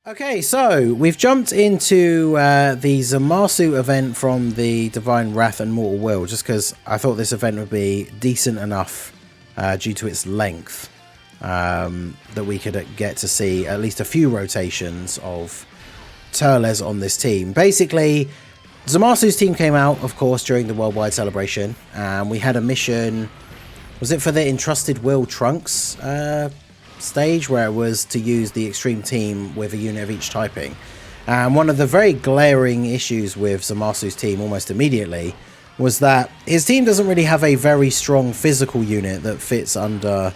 Okay, so we've jumped into the Zamasu event from the Divine Wrath and Mortal Will, just because I thought this event would be decent enough due to its length that we could get to see at least a few rotations of Turles on this team. Basically, ZAMASU'S team came out, of course, during the worldwide celebration, and we had a mission. Was it for the Entrusted Will Trunks stage, where it was to use the extreme team with a unit of each typing? And one of the very glaring issues with ZAMASU'S team almost immediately was that his team doesn't really have a very strong physical unit that fits under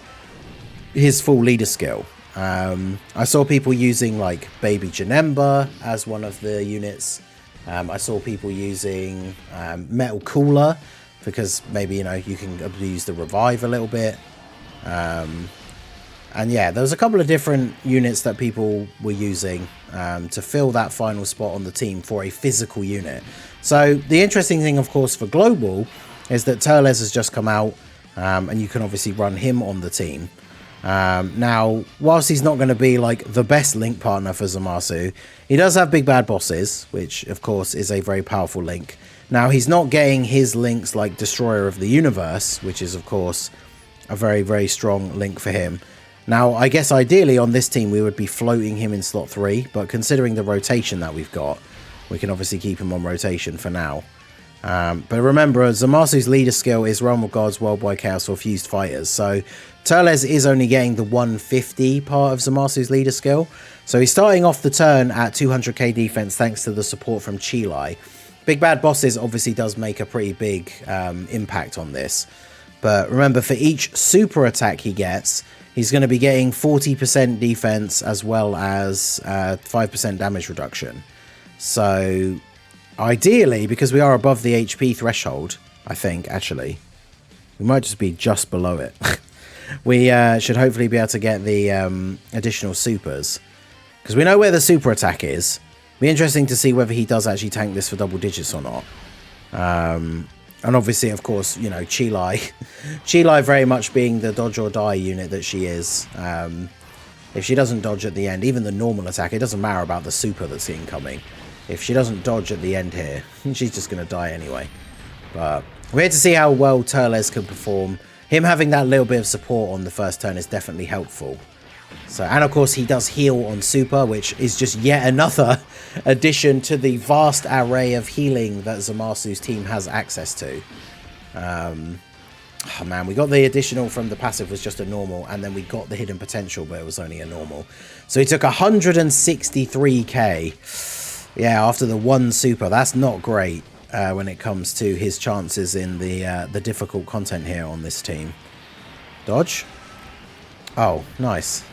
his full leader skill. I saw people using like Baby Janemba as one of the units. I saw people using Metal Cooler because maybe, you know, you can abuse the revive a little bit. And yeah, there was a couple of different units that people were using to fill that final spot on the team for a physical unit. So the interesting thing, of course, for Global is that Turles has just come out, and you can obviously run him on the team. Now, whilst he's not going to be like the best link partner for Zamasu, he does have Big Bad Bosses, which of course is a very powerful link. Now, he's not getting his links like Destroyer of the Universe, which is of course a very, very strong link for him. Now, I guess ideally on this team we would be floating him in slot 3, but considering the rotation that we've got, we can obviously keep him on rotation for now. But remember, Zamasu's leader skill is Realm of Gods, Worldwide Chaos, or Fused Fighters. So Turles is only getting the 150 part of Zamasu's leader skill. So he's starting off the turn at 200k defense thanks to the support from PHY. Big Bad Bosses obviously does make a pretty big impact on this. But remember, for each super attack he gets, he's going to be getting 40% defense as well as 5% damage reduction. So ideally, because we are above the HP threshold, I think, actually, we might just be just below it. We should hopefully be able to get the additional supers, because we know where the super attack is. Be interesting to see whether he does actually tank this for double digits or not. And obviously, of course, you know, Chilai very much being the dodge or die unit that she is. If she doesn't dodge at the end, even the normal attack, it doesn't matter about the super that's incoming. If she doesn't dodge at the end here, she's just going to die anyway. But we're here to see how well Turles can perform. Him having that little bit of support on the first turn is definitely helpful. So, and of course he does heal on super, which is just yet another addition to the vast array of healing that Zamasu's team has access to. Oh man, we got the additional from the passive was just a normal, and then we got the hidden potential, but it was only a normal. So he took 163k. Yeah, after the one super. That's not great when it comes to his chances in the difficult content here on this team. Dodge. Oh, nice.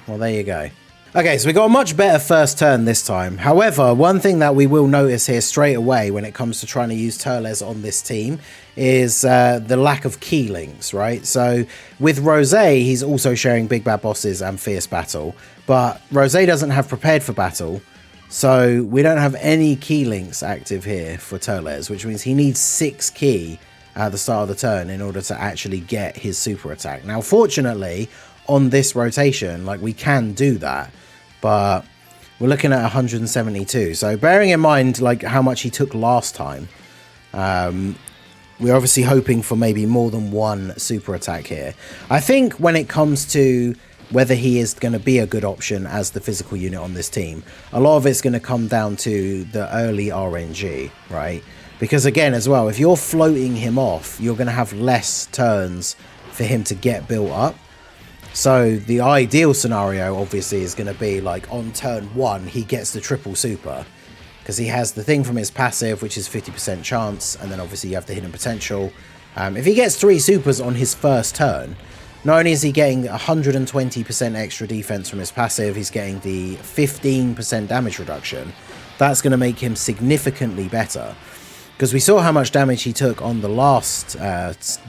Well, there you go. Okay, so we got a much better first turn this time. However, one thing that we will notice here straight away when it comes to trying to use Turles on this team is the lack of key links, right? So with Rose, he's also sharing Big Bad Bosses and Fierce Battle, but Rose doesn't have Prepared for Battle, so we don't have any key links active here for Turles, which means he needs 6 key at the start of the turn in order to actually get his super attack. Now, fortunately, on this rotation, like, we can do that, but we're looking at 172. So bearing in mind like how much he took last time, we're obviously hoping for maybe more than one super attack here. I think when it comes to whether he is going to be a good option as the physical unit on this team, a lot of it's going to come down to the early RNG, right? Because again, as well, if you're floating him off, you're going to have less turns for him to get built up. So the ideal scenario obviously is going to be like on turn 1 he gets the triple super, because he has the thing from his passive, which is 50% chance, and then obviously you have the hidden potential. If he gets 3 supers on his first turn, not only is he getting 120% extra defense from his passive, he's getting the 15% damage reduction. That's going to make him significantly better, because we saw how much damage he took on the last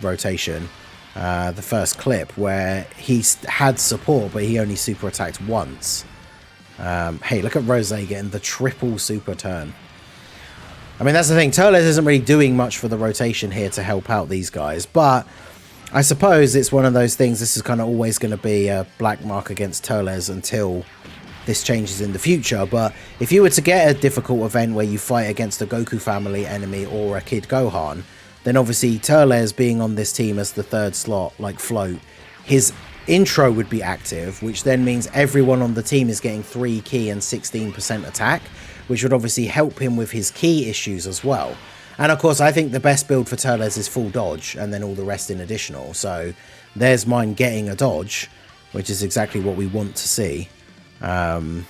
rotation. The first clip where he had support, but he only super attacked once. Hey, look at Rose getting the triple super turn. I mean, that's the thing. Turles isn't really doing much for the rotation here to help out these guys, but I suppose it's one of those things. This is kind of always going to be a black mark against Turles until this changes in the future. But if you were to get a difficult event where you fight against a Goku family enemy or a Kid Gohan, then obviously Turles being on this team as the third slot, like float, his intro would be active, which then means everyone on the team is getting 3 ki and 16% attack, which would obviously help him with his ki issues as well. And of course, I think the best build for Turles is full dodge and then all the rest in additional. So there's mine getting a dodge, which is exactly what we want to see. So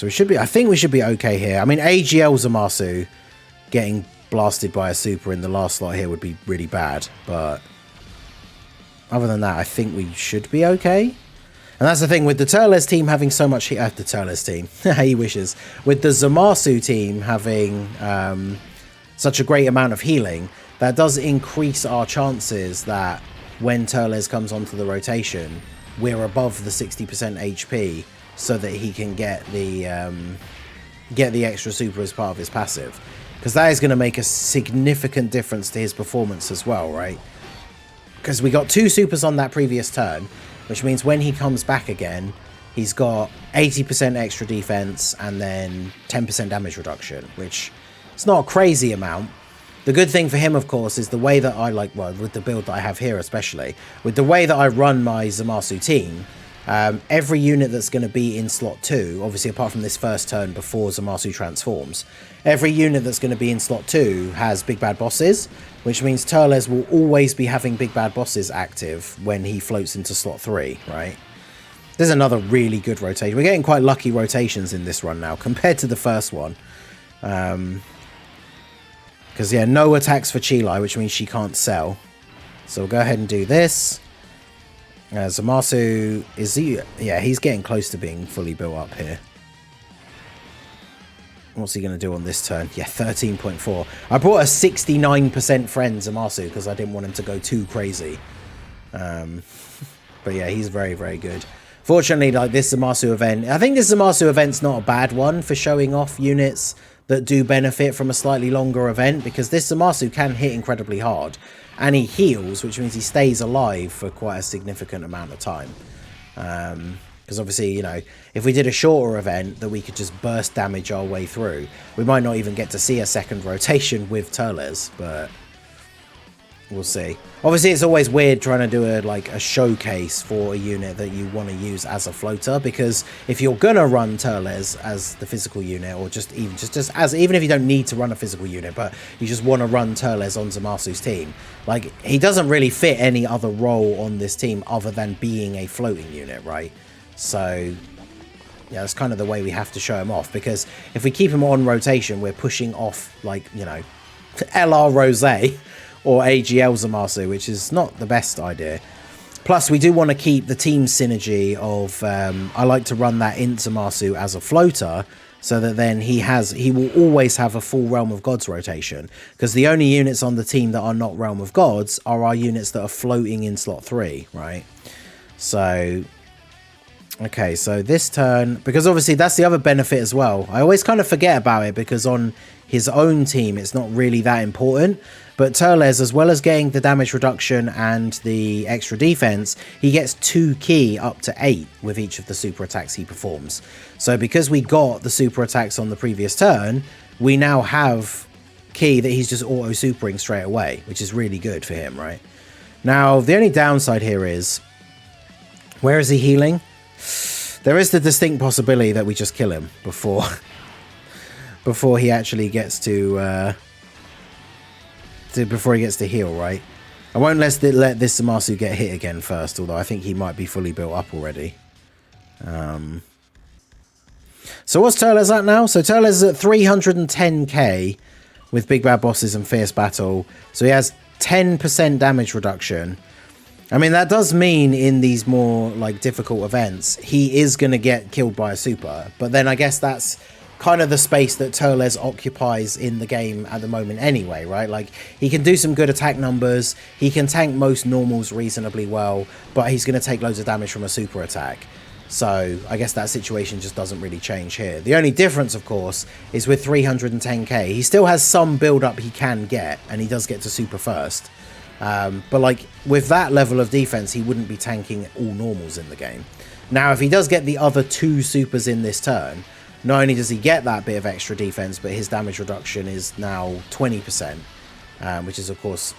we should be, I think we should be okay here. I mean, AGL Zamasu getting blasted by a super in the last slot here would be really bad, but other than that, I think we should be okay. And that's the thing with the Turles team having so much heat. The Turles team, he wishes. With the Zamasu team having such a great amount of healing, that does increase our chances that when Turles comes onto the rotation, we're above the 60% HP, so that he can get the extra super as part of his passive. Because that is going to make a significant difference to his performance as well, right? Because we got 2 supers on that previous turn, which means when he comes back again, he's got 80% extra defense and then 10% damage reduction, which it's not a crazy amount. The good thing for him, of course, is the way that I like, well, with the build that I have here especially, with the way that I run my Zamasu team, every unit that's going to be in slot 2, obviously apart from this first turn before Zamasu transforms, every unit that's going to be in slot 2 has big bad bosses, which means Turles will always be having big bad bosses active when he floats into slot 3, right? There's another really good rotation. We're getting quite lucky rotations in this run now compared to the first one. Because, yeah, no attacks for Chilai, which means she can't sell. So we'll go ahead and do this. Zamasu, is he? Yeah, he's getting close to being fully built up here. What's he going to do on this turn? Yeah, 13.4. I brought a 69% friend Zamasu because I didn't want him to go too crazy. But yeah, he's very, very good. Fortunately, like this Zamasu event, I think this Zamasu event's not a bad one for showing off units that do benefit from a slightly longer event, because this Zamasu can hit incredibly hard. And he heals, which means he stays alive for quite a significant amount of time. Because obviously, you know, if we did a shorter event that we could just burst damage our way through, we might not even get to see a second rotation with Turles, but we'll see. Obviously, it's always weird trying to do a showcase for a unit that you want to use as a floater, because if you're gonna run Turles as the physical unit, or even if you don't need to run a physical unit, but you just want to run Turles on Zamasu's team, like, he doesn't really fit any other role on this team other than being a floating unit, right? So yeah, that's kind of the way we have to show him off, because if we keep him on rotation, we're pushing off, like, you know, LR Rose or AGL Zamasu, which is not the best idea. Plus, we do want to keep the team synergy of, I like to run that Int Zamasu as a floater, so that then he will always have a full Realm of Gods rotation, because the only units on the team that are not Realm of Gods are our units that are floating in slot 3, right? So, okay, so this turn, because obviously that's the other benefit as well. I always kind of forget about it, because on his own team, it's not really that important. But Turles, as well as getting the damage reduction and the extra defense, he gets 2 ki up to 8 with each of the super attacks he performs. So because we got the super attacks on the previous turn, we now have ki that he's just auto-supering straight away, which is really good for him, right? Now, the only downside here is, where is he healing? There is the distinct possibility that we just kill him before he actually gets to heal, right? I won't let this Zamasu get hit again first, although I think he might be fully built up already. So what's Turles at now? So Turles is at 310k with Big Bad Bosses and Fierce Battle. So he has 10% damage reduction. I mean, that does mean in these more like difficult events, he is going to get killed by a super. But then I guess that's kind of the space that Turles occupies in the game at the moment anyway, right? Like, he can do some good attack numbers, he can tank most normals reasonably well, but he's going to take loads of damage from a super attack. So I guess that situation just doesn't really change here. The only difference, of course, is with 310k, he still has some build up he can get, and he does get to super first. But like, with that level of defense, he wouldn't be tanking all normals in the game. Now, if he does get the other 2 supers in this turn, not only does he get that bit of extra defense, but his damage reduction is now 20%, which is, of course,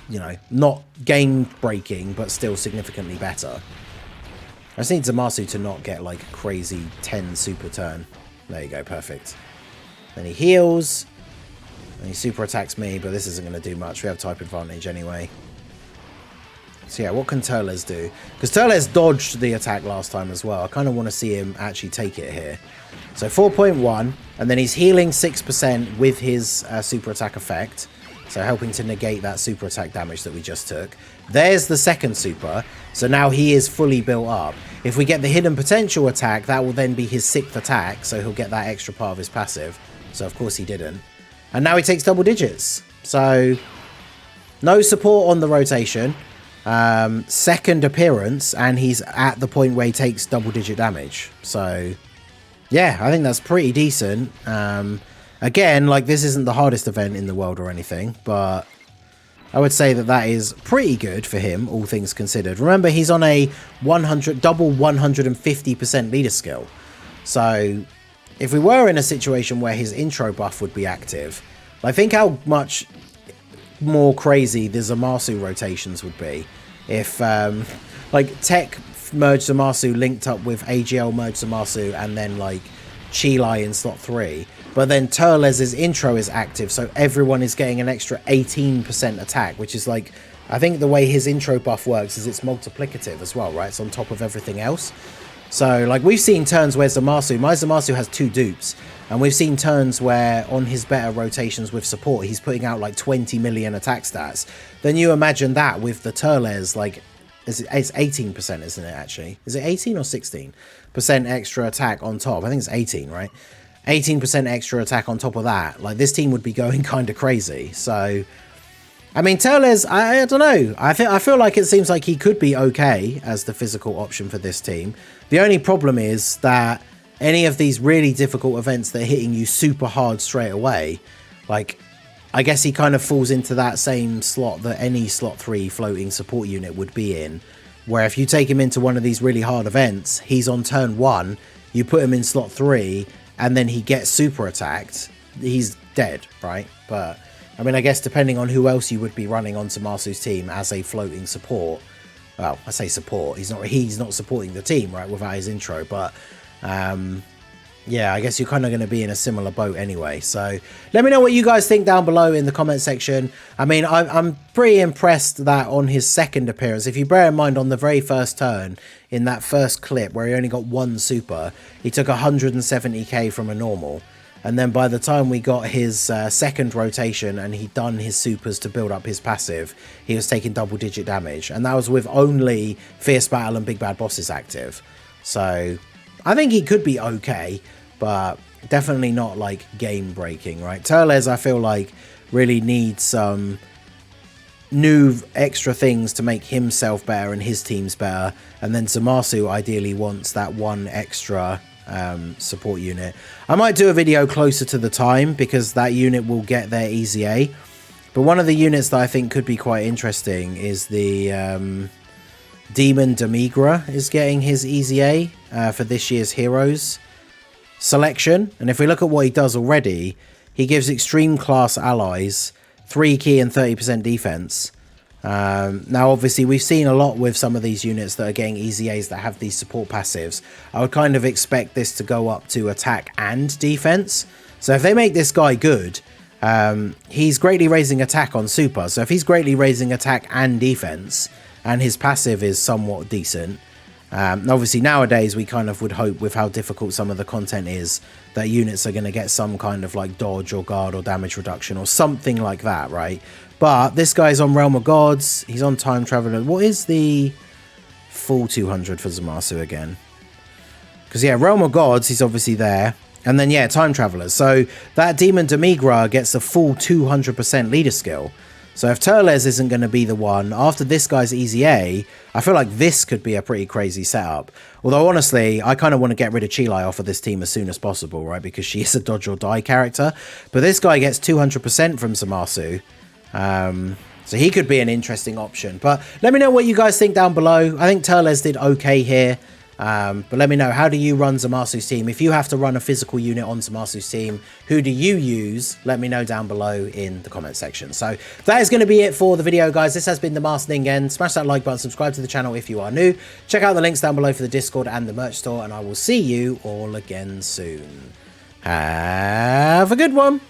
you know, not game-breaking, but still significantly better. I just need Zamasu to not get, like, a crazy 10 super turn. There you go, perfect. Then he heals, and he super attacks me, but this isn't going to do much. We have type advantage anyway. So yeah, what can Turles do? Because Turles dodged the attack last time as well. I kind of want to see him actually take it here. So 4.1, and then he's healing 6% with his super attack effect. So helping to negate that super attack damage that we just took. There's the second super. So now he is fully built up. If we get the hidden potential attack, that will then be his 6th attack. So he'll get that extra part of his passive. So of course he didn't. And now he takes double digits. So no support on the rotation. Second appearance, and he's at the point where he takes double digit damage. So yeah, I think that's pretty decent. Again, like, this isn't the hardest event in the world or anything, but I would say that that is pretty good for him, all things considered. Remember, he's on a double 150% leader skill. So if we were in a situation where his intro buff would be active, I think how much more crazy the Zamasu rotations would be if like Tech merged Zamasu linked up with AGL merged Zamasu and then like Chi in slot 3, but then Turles' intro is active, so everyone is getting an extra 18% attack, which is like, I think the way his intro buff works is it's multiplicative as well, right? It's on top of everything else. So like, we've seen turns where my Zamasu has 2 dupes, and we've seen turns where on his better rotations with support, he's putting out like 20 million attack stats. Then you imagine that with the Turles, like, it's 18%, isn't it, actually? Is it 18 or 16% extra attack on top? I think it's 18, right? 18% extra attack on top of that. Like, this team would be going kind of crazy. So, I mean, Turles, I don't know. I feel like it seems like he could be okay as the physical option for this team. The only problem is that any of these really difficult events that are hitting you super hard straight away, like, I guess he kind of falls into that same slot that any slot 3 floating support unit would be in, where if you take him into one of these really hard events, he's on turn 1, you put him in slot 3, and then he gets super attacked, he's dead, right? But I mean, I guess depending on who else you would be running on ZAMASU'S team as a floating support, well, I say support, he's not supporting the team, right, without his intro, but yeah, I guess you're kind of going to be in a similar boat anyway. So let me know what you guys think down below in the comment section. I mean, I'm pretty impressed that on his second appearance, if you bear in mind on the very first turn in that first clip where he only got 1 super, he took 170k from a normal. And then by the time we got his second rotation and he'd done his supers to build up his passive, he was taking double digit damage. And that was with only Fierce Battle and Big Bad Bosses active. So I think he could be okay, but definitely not like game breaking, right? Turles, I feel like, really needs some new extra things to make himself better and his teams better. And then Zamasu ideally wants that 1 extra support unit. I might do a video closer to the time because that unit will get their easy A. But one of the units that I think could be quite interesting is the Demon Demigra is getting his easy A for this year's Heroes selection. And if we look at what he does already, he gives extreme class allies 3 key and 30% defense. Now, obviously, we've seen a lot with some of these units that are getting easy A's that have these support passives. I would kind of expect this to go up to attack and defense. So if they make this guy good, he's greatly raising attack on super. So if he's greatly raising attack and defense, and his passive is somewhat decent, obviously nowadays we kind of would hope, with how difficult some of the content is, that units are going to get some kind of like dodge or guard or damage reduction or something like that, right? But this guy's on Realm of Gods, he's on Time Traveler. What is the full 200 for Zamasu again? Because yeah, Realm of Gods, he's obviously there. And then yeah, Time Travelers. So that Demon Demigra gets a full 200% leader skill. So if Turles isn't going to be the one, after this guy's easy A, I feel like this could be a pretty crazy setup. Although honestly, I kind of want to get rid of Chi off of this team as soon as possible, right? Because she is a dodge or die character. But this guy gets 200% from Zamasu. So he could be an interesting option. But let me know what you guys think down below. I think Turles did okay here. But let me know, how do you run ZAMASU'S team? If you have to run a physical unit on ZAMASU'S team, who do you use? Let me know down below in the comment section. So that is going to be it for the video, guys. This has been the Masked Ningen. Smash that like button, subscribe to the channel if you are new. Check out the links down below for the Discord and the merch store, and I will see you all again soon. Have a good one.